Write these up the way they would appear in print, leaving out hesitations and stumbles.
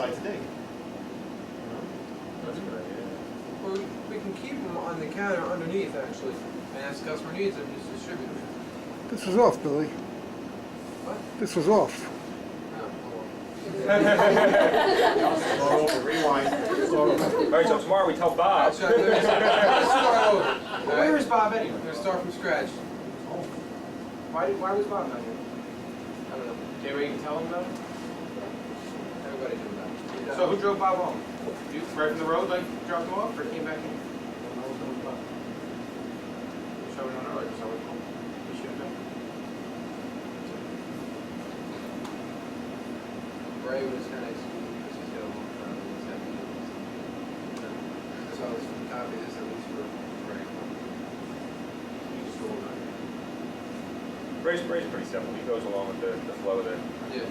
decide to dig. That's a good idea. Well, we can keep them on the counter underneath, actually, and as the customer needs them, just distribute them. This was off, Billy. What? This was off. Rewind. All right, so tomorrow we tell Bob. Let's start over. Where is Bob anyway? We're gonna start from scratch. Why was Bob not here? I don't know. Anybody can tell him though? Everybody do that. So who drove Bob home? You, right from the road, like dropped him off, or came back in? Showing on earlier, so we should have been. Ray was kind of this is going on. So let's copy this at least for Ray. You just rolled on Ray's pretty simple. He goes along with the flow of the Yeah.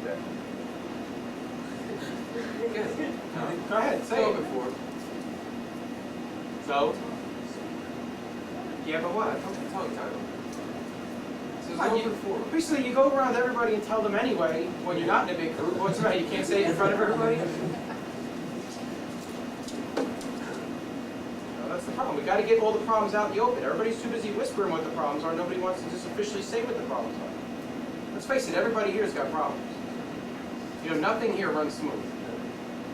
deck. Again, Go ahead, say it. spoken for. So? Yeah, but what? Tongue title. This is What, open forum. Basically, you go around everybody and tell them anyway, when you're not in a big group, what's the matter, you can't say it in front of everybody? No, that's the problem. We gotta get all the problems out in the open. Everybody's too busy whispering what the problems are, nobody wants to just officially say what the problems are. Let's face it, everybody here's got problems. You know, nothing here runs smooth.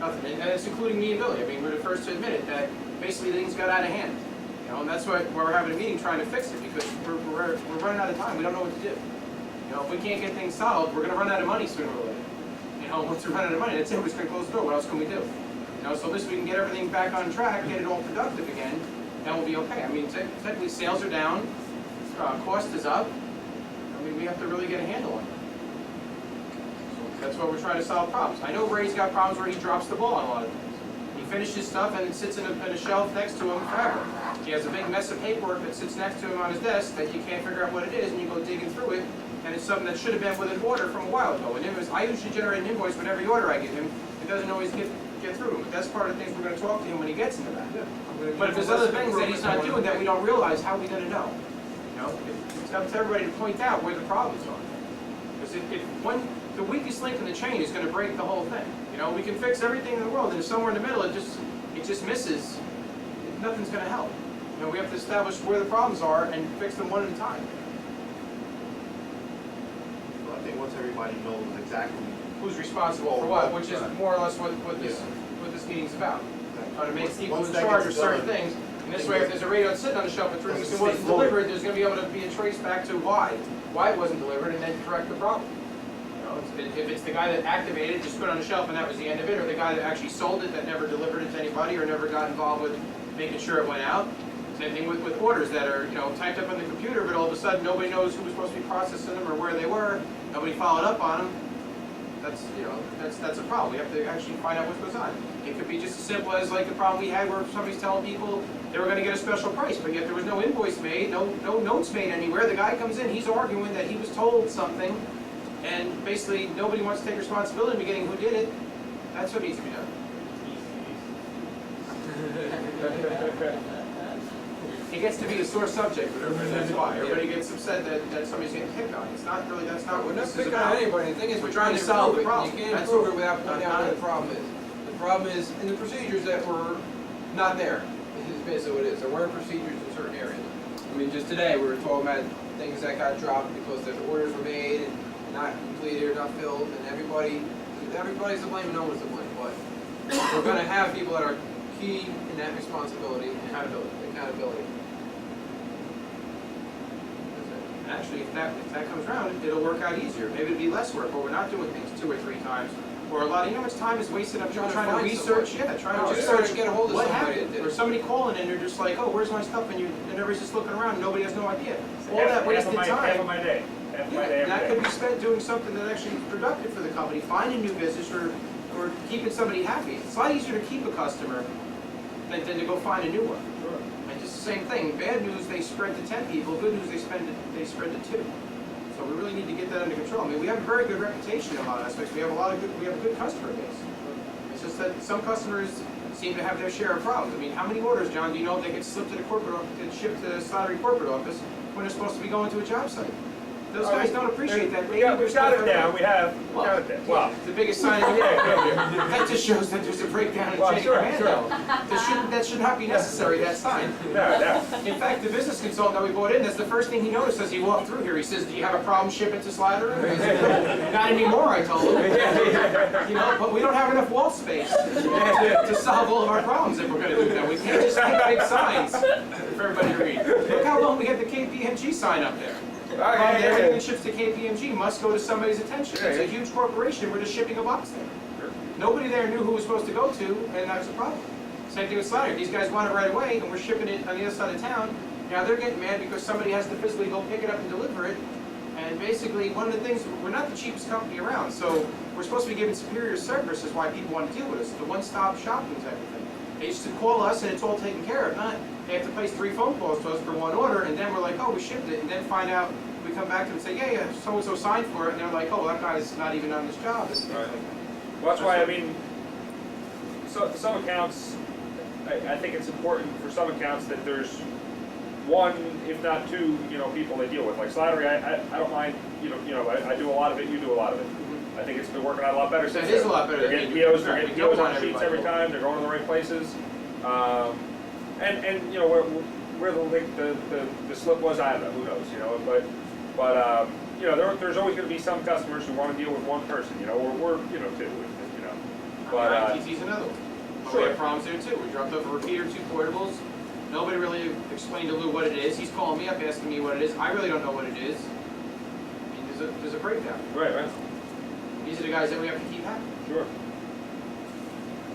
Nothing, and it's including me and Billy. I mean, we're the first to admit it, that basically things got out of hand. You know, and that's why we're having a meeting trying to fix it, because we're running out of time. We don't know what to do. You know, if we can't get things solved, we're going to run out of money sooner or later. You know, once we run out of money, that's it. We're just going to close the door. What else can we do? You know, so at least we can get everything back on track, get it all productive again, and we'll be okay. I mean, technically sales are down, cost is up. I mean, we have to really get a handle on it. So that's why we're trying to solve problems. I know Ray's got problems where he drops the ball on a lot of things. He finishes stuff and it sits in a shelf next to him forever. He has a big mess of paperwork that sits next to him on his desk that you can't figure out what it is, and you go digging through it, and it's something that should have been with an order from a while ago. And I usually generate an invoice with every order I give him. It doesn't always get through him, but that's part of the things we're going to talk to him when he gets into that. But if there's other things that he's not doing that we don't realize, how are we going to know? You know, it's up to everybody to point out where the problems are. Because the weakest link in the chain is going to break the whole thing. You know, we can fix everything in the world, and if somewhere in the middle it just misses, nothing's going to help. You know, we have to establish where the problems are and fix them one at a time. Well, I think once everybody knows exactly Who's responsible for what, which is more or less what this meeting's about. Trying to make people in charge of certain things. And this way, if there's a radio that's sitting on the shelf for 3 weeks and wasn't delivered, there's going to be able to be a trace back to why it wasn't delivered, and then correct the problem. If it's the guy that activated it, just put it on the shelf and that was the end of it, or the guy that actually sold it that never delivered it to anybody or never got involved with making sure it went out. Same thing with orders that are, you know, typed up on the computer, but all of a sudden nobody knows who was supposed to be processing them or where they were. Nobody followed up on them. That's a problem. We have to actually find out what goes on. It could be just as simple as like the problem we had where somebody's telling people they were going to get a special price, but yet there was no invoice made, no notes made anywhere. The guy comes in, he's arguing that he was told something. And basically, nobody wants to take responsibility in the beginning who did it. That's what needs to be done. It gets to be a sore subject with everybody, that's why. Everybody gets upset that somebody's getting picked on. It's not really, that's not what this is about. Anybody. The thing is, We're trying to solve the problem. You can't improve it without pointing out what the problem is. The problem is in the procedures that were not there. This is basically what it is. There weren't procedures in certain areas. I mean, just today we were talking about things that got dropped because the orders were made and not completed or not filled, and everybody's to blame and no one's to blame. But we're going to have people that are key in that responsibility and accountability. And actually, if that comes around, it'll work out easier. Maybe it'll be less work, or we're not doing things 2 or 3 times. Or a lot of, you know how much time is wasted up trying to research? Somebody. Trying to Just research to get a hold of what somebody happened. that did Or it. somebody calling and they're just like, oh, where's my stuff? And everybody's just looking around and nobody has no idea. All that wasted time. Half of my day. And that could be spent doing something that actually is productive for the company, finding new business or keeping somebody happy. It's a lot easier to keep a customer than to go find a new one. Sure. And just the same thing. Bad news, they spread to 10 people. Good news, they spread to 2. So we really need to get that under control. I mean, we have a very good reputation in a lot of aspects. We have a good customer base. It's just that some customers seem to have their share of problems. I mean, how many orders, John, do you know they get slipped to the corporate office, get shipped to the salary corporate office when they're supposed to be going to a job site? Those guys don't appreciate that. We got it down. We got it down. Wow. The biggest sign of the day. just shows that there's a breakdown in Well, chain of sure, command sure. now. That should not be necessary, that sign. Yeah. In fact, the business consultant that we brought in, that's the first thing he noticed as he walked through here. He says, "Do you have a problem shipping to Slattery?" I said, "Not anymore," I told him. You know, but we don't have enough wall space to solve all of our problems if we're going to do that. We can't just make big signs for everybody to read. Look how long we had the KPMG sign up there. Everything that ships to KPMG must go to somebody's attention. It's a huge corporation. We're just shipping a box there. Nobody there knew who it was supposed to go to, and that's a problem. Same thing with Slattery. These guys want it right away, and we're shipping it on the other side of town. Now they're getting mad because somebody has to physically go pick it up and deliver it. And basically, one of the things, we're not the cheapest company around, so we're supposed to be giving superior service is why people want to deal with us. The one-stop shopping is everything. They used to call us and it's all taken care of. Not they have to place 3 phone calls to us for one order, and then we're like, oh, we shipped it, and then find out, we come back to them and say, yeah, so-and-so signed for it, and they're like, oh, well, that guy's not even on this job. It's Right. Well, that's why, I mean, so, some accounts, I think it's important for some accounts that there's one, if not two, people they deal with. Like Slattery, I don't mind, I do a lot of it, you do a lot of it. I think it's been working out a lot better since It is a lot better They're than getting you do. POs, they're getting We don't POs on want sheets everybody. every time, they're going to the right places. And where the link, the slip was, I don't know, who knows, but there's always going to be some customers who want to deal with one person, or two, But, ITT's another one. But sure. we have problems there too. We dropped off a repeater, 2 portables. Nobody really explained to Lou what it is. He's calling me up asking me what it is. I really don't know what it is. I mean, there's a breakdown. right, These are the guys that we have to keep happy. sure.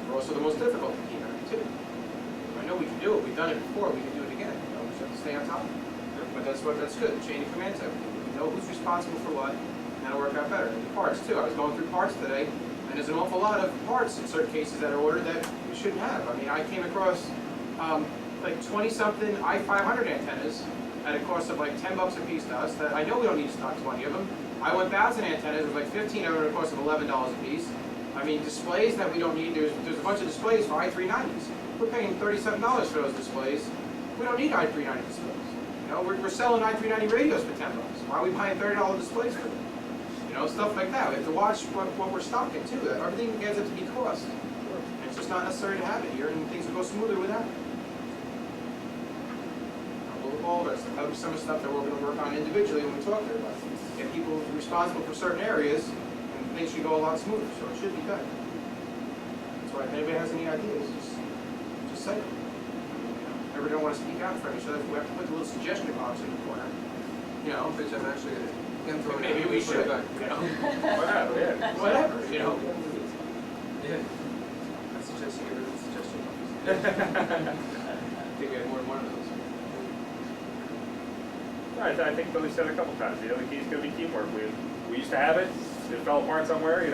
We're also the most difficult to keep happy too. I know we can do it. We've done it before. We can do it again. We just have to stay on top of it. But that's good. The chain of command's everything. We know who's responsible for what, and that'll work out better. And the parts too. I was going through parts today, and there's an awful lot of parts in certain cases that are ordered that we shouldn't have. I mean, I came across like 20-something i500 antennas at a cost of like $10 a piece to us. That I know we don't need to stock 20 of them. I1000 antennas was like 15 of them at a cost of $11 a piece. I mean, displays that we don't need. There's a bunch of displays for i390s. We're paying $37 for those displays. We don't need i390 displays. We're selling i390 radios for $10. Why are we buying $30 displays for them? Stuff like that. We have to watch what we're stocking too. Everything adds up to be cost. And it's just not necessary to have it here, and things will go smoother without it. We'll look all of us. That'll be some of the stuff that we're going to work on individually when we talk to everybody. Get people responsible for certain areas, and things should go a lot smoother. So it should be good. That's why if anybody has any ideas, just say it. Everybody don't want to speak out for each other. If we have to put the little suggestion box in the corner, Which I'm actually going to maybe we should. Whatever, yeah. Whatever, Yeah. I suggest you get rid of the suggestion box. I think we have more than one of those. I think Billy said a couple times, the key's going to be teamwork. We used to have it fell apart somewhere, and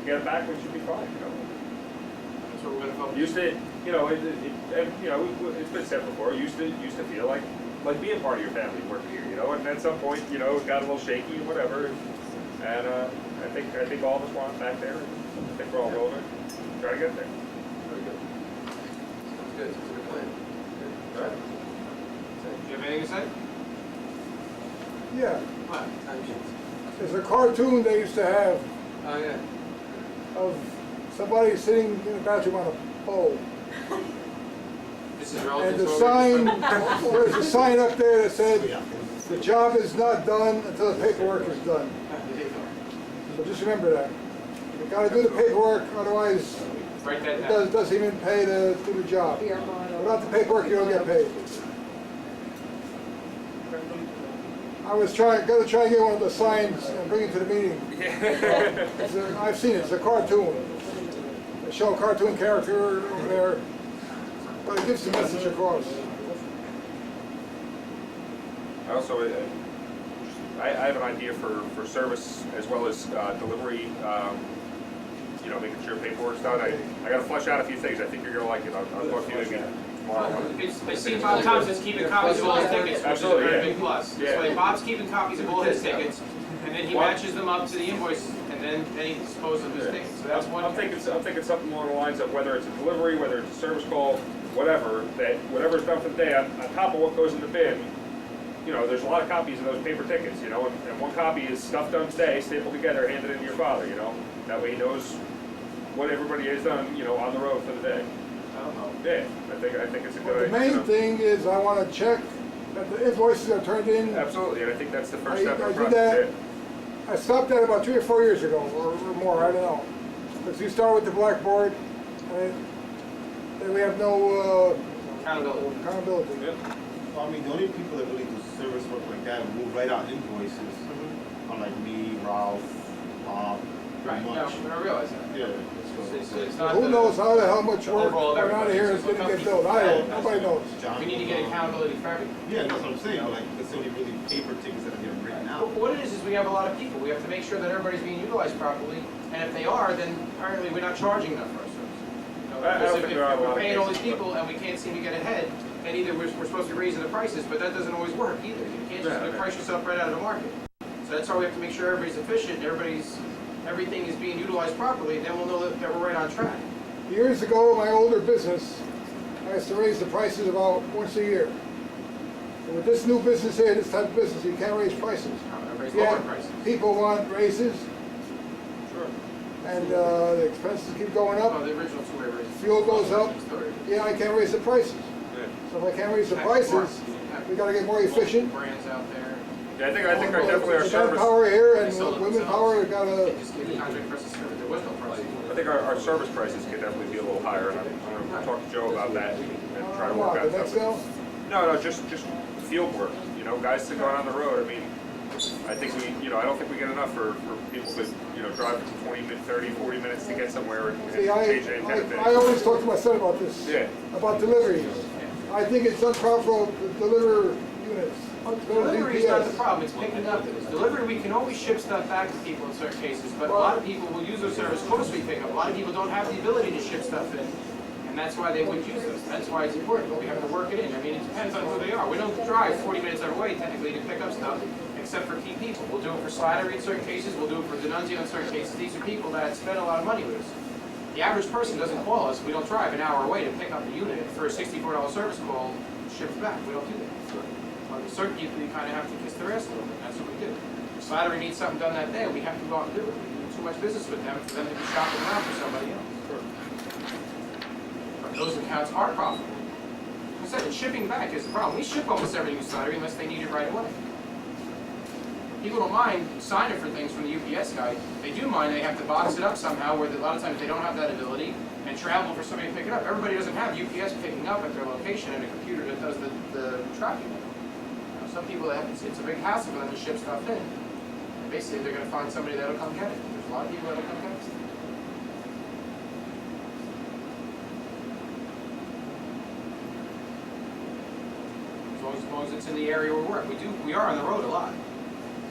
get it back, we should be fine, That's what we're going to focus on. Used to, it's been said before, used to feel like being part of your family working here, and at some point, it got a little shaky or whatever, and I think all of us want it back there, and I think we're all willing to try to get there. Very good. Sounds good. Sounds like a good plan. Good. All right. Do you have anything to say? Yeah, What? Time sheets. there's a cartoon they used to have Oh, yeah. of somebody sitting in the bathroom on a pole. This is relative And to the what we sign, there's a sign up there that said, the job is not done until the paperwork is done. So just remember that. You gotta do the paperwork, otherwise Write that it down. doesn't even pay to do the job. Without the paperwork, you don't get paid. I was gonna try and get one of the signs and bring it to the meeting. I've seen it, it's a cartoon. They show a cartoon character over there, but it gives the message across. I also, I have an idea for service as well as delivery, making sure paperwork's done. I gotta flesh out a few things. I think you're gonna like it. I'll talk to you maybe tomorrow. I see Bob Thompson's keeping copies of all his tickets, which is a Absolutely, very yeah. big plus. Yeah. This way, Bob's keeping copies of all his tickets, and then he What? matches them up to the invoice, and then he disposes of his tickets. So that's one. I'm thinking something along the lines of whether it's a delivery, whether it's a service call, whatever, that whatever's done for the day, on top of what goes in the bin, there's a lot of copies of those paper tickets, and one copy is stuff done today, stapled together, handed in to your father, That way he knows what everybody has done, you know, on the road for the day. I don't know. Yeah, I think it's a But good the idea. main thing is I wanna check that the invoices are turned in. Absolutely, and I think that's the first I step in the did that. process. I stopped that about 3 or 4 years ago, or more, I don't know. Because you start with the blackboard, and then we have no Accountability. accountability. Yeah. Well, I mean, the only people that really do service work like that and will write out invoices are like me, Ralph, Bob, Right, pretty no, much. I realize that. Yeah. It's not Who the- knows how the hell much the work overall of went out of here is everybody. gonna get billed? I don't, nobody knows. John, We need to get accountability for everything. Yeah, that's what I'm saying, but like, it's only really paper tickets that are getting written out. What it is we have a lot of people. We have to make sure that everybody's being utilized properly, and if they are, then apparently we're not charging enough for our service. You know, I don't because think if there are a lot we're of paying all these cases, but- people and we can't seem to get ahead, then either we're supposed to be raising the prices, but that doesn't always work either. You can't just Yeah, price yourself right out of the market. So that's why we have to make sure everybody's efficient, everything is being utilized properly, then we'll know that we're right on track. Years ago, my older business, I used to raise the prices about once a year. And with this new business here, this type of business, you can't raise prices. Everybody's Yeah, lowering prices. people want raises, Sure. and the expenses keep going Well, up. the original two-way raises. Fuel goes up. Yeah, I can't raise the prices. Yeah. So if I can't raise the prices, we gotta get more efficient. Brands out there. Yeah, I think our definitely our The service. manpower here They and sold it women themselves. power They gotta, just gave the contract versus service. There was no price. I think our service prices could definitely be a little higher, and I'm gonna talk to Joe about that and try to work what, out the next something. sale? No, just field work, you know, guys to go out on the road. I mean, I think I don't think we get enough for people to, you know, drive 20, 30, 40 minutes to get somewhere and See, change the antenna I bit. always talk to my son about this. Yeah. About deliveries. I think it's unprofitable to deliver units. Delivery is not the problem, it's picking up. Delivery, we can always ship stuff back to people in certain cases, but a lot of people will use our service close to pickup. A lot of people don't have the ability to ship stuff in, and that's why they would use us. That's why it's important, but we have to work it in. I mean, it depends on who they are. We don't drive 40 minutes every way technically to pick up stuff, except for key people. We'll do it for Slattery in certain cases, we'll do it for Denunzio in certain cases. These are people that spend a lot of money with us. The average person doesn't call us, we don't drive an hour away to pick up the unit for a $64 service call, ships back. We don't do that. With certain people, you kind of have to kiss their ass a little bit, that's what we do. If Slattery needs something done that day, we have to go out and do it. We do too much business with them for them to be shopping around for somebody else. But those accounts are profitable. Like I said, shipping back is the problem. We ship almost everything with Slattery unless they need it right away. People don't mind signing for things from the UPS guy. They do mind they have to box it up somehow, where a lot of times they don't have that ability, and travel for somebody to pick it up. Everybody doesn't have UPS picking up at their location and a computer that does the tracking. Some people, it's a big hassle for them to ship stuff in. And basically, they're going to find somebody that'll come get it. There's a lot of people that'll come get it. As long as it's in the area we work. We are on the road a lot.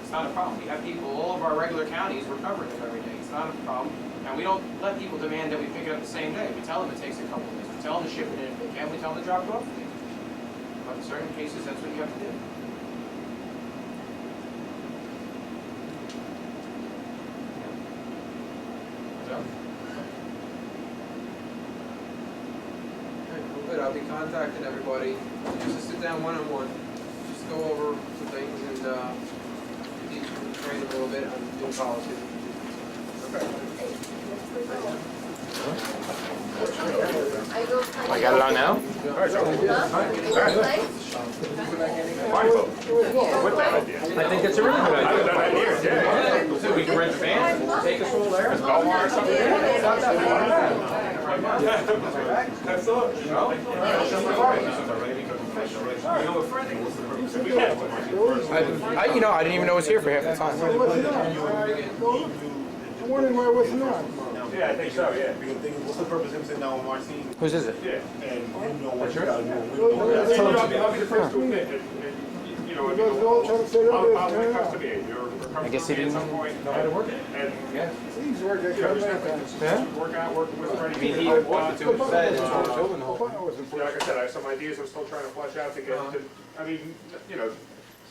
It's not a problem. We have people, all of our regular counties, we're covering them every day. It's not a problem. And we don't let people demand that we pick it up the same day. We tell them it takes a couple of days. We tell them to ship it in if they can. We tell them to drop it off if they can. But in certain cases, that's what you have to do. So, Well, good, I'll be contacting everybody, just to sit down one-on-one, just go over some things and, teach them, train them a little bit on new policy. I got it on now? All right, Joe. Wonderful. With that idea. I think that's a really good I haven't done that in years, yeah. So we can rent a van, take us all there. Belmar or something. It's not that Absolutely. I didn't even know it was here for half the time. I'm wondering why it wasn't on. Yeah, I think so, yeah. Because the thing is, what's the purpose of him sitting down with Marcin Whose is it? Yeah. and you know what you gotta do? I'll be the first to admit that, you know, Because they're all trying to set it up, I'll turn it come out. to me. You're I guess he coming to me at didn't some point. know how to work it. And, Yeah. He's working, you know, just have to work out, working with Freddie. I mean, he wanted to, he said, it's what we're building the whole thing. Yeah, like I said, I have some ideas I'm still trying to flesh out to get to, I mean, you know.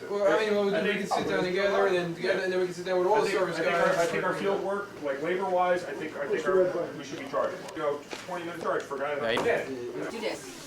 Well, I mean, we can sit down together, and then we can sit down with all the service guys. I think our field work, like labor-wise, I think we should be charging. You know, 20-minute charge for a guy that. Yeah. Yeah. Do this.